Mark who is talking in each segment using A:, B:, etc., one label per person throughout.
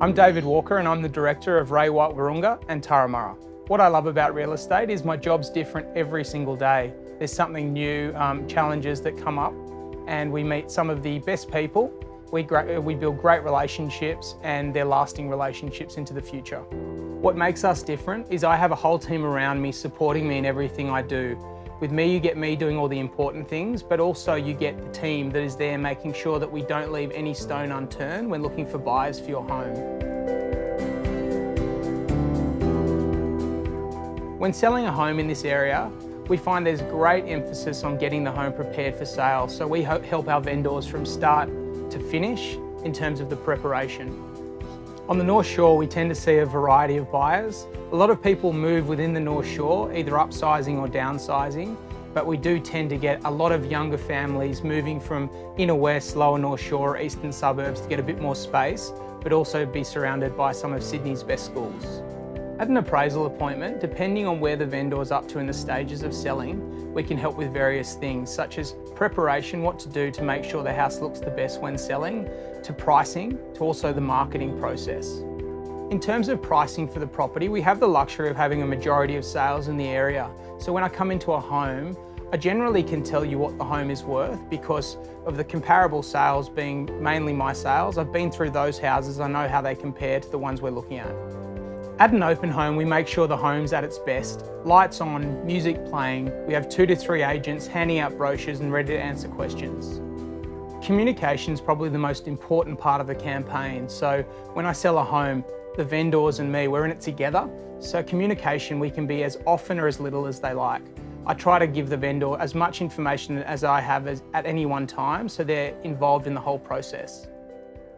A: I'm David Walker and I'm the Director of Wahroonga and Turramurra. What I love about real estate is my job's different every single day. There's something new, challenges that come up, and we meet some of the best people. We build great relationships, and they're lasting relationships into the future. What makes us different is I have a whole team around me supporting me in everything I do. With me, you get me doing all the important things, but also you get the team that is there making sure that we don't leave any stone unturned when looking for buyers for your home. When selling a home in this area, we find there's great emphasis on getting the home prepared for sale. So we help our vendors from start to finish in terms of the preparation. On the North Shore, we tend to see a variety of buyers. A lot of people move within the North Shore, either upsizing or downsizing, but we do tend to get a lot of younger families moving from inner west, lower North Shore, eastern suburbs to get a bit more space, but also be surrounded by some of Sydney's best schools. At an appraisal appointment, depending on where the vendor is up to in the stages of selling, we can help with various things, such as preparation, what to do to make sure the house looks the best when selling, to pricing, to also the marketing process. In terms of pricing for the property, we have the luxury of having a majority of sales in the area. So when I come into a home, I generally can tell you what the home is worth because of the comparable sales being mainly my sales. I've been through those houses, I know how they compare to the ones we're looking at. At an open home, we make sure the home's at its best. Lights on, music playing. We have 2 to 3 agents handing out brochures and ready to answer questions. Communication is probably the most important part of the campaign. So when I sell a home, the vendors and me, we're in it together. So communication, we can be as often or as little as they like. I try to give the vendor as much information as I have at any one time, so they're involved in the whole process.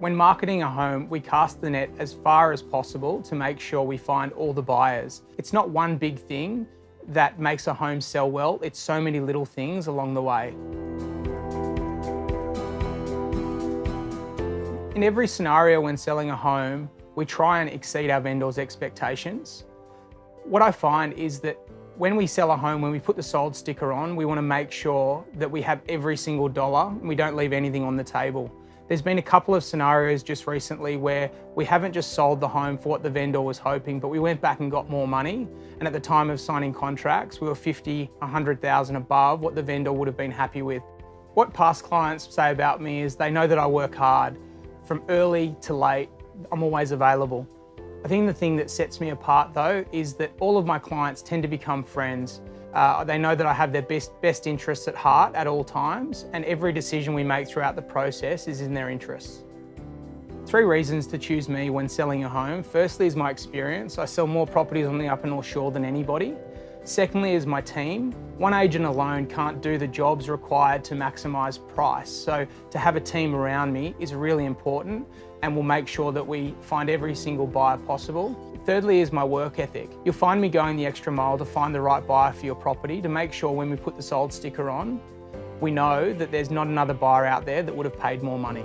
A: When marketing a home, we cast the net as far as possible to make sure we find all the buyers. It's not one big thing that makes a home sell well, it's so many little things along the way. In every scenario when selling a home, we try and exceed our vendors' expectations. What I find is that when we sell a home, when we put the sold sticker on, we want to make sure that we have every single dollar and we don't leave anything on the table. There's been a couple of scenarios just recently where we haven't just sold the home for what the vendor was hoping, but we went back and got more money. And at the time of signing contracts, we were 50, 100,000 above what the vendor would have been happy with. What past clients say about me is they know that I work hard. From early to late, I'm always available. I think the thing that sets me apart though is that all of my clients tend to become friends. They know that I have their best interests at heart at all times, and every decision we make throughout the process is in their interests. 3 reasons to choose me when selling a home. Firstly is my experience. I sell more properties on the Upper North Shore than anybody. Secondly is my team. One agent alone can't do the jobs required to maximise price. So to have a team around me is really important, and we'll make sure that we find every single buyer possible. Thirdly is my work ethic. You'll find me going the extra mile to find the right buyer for your property to make sure when we put the sold sticker on, we know that there's not another buyer out there that would have paid more money.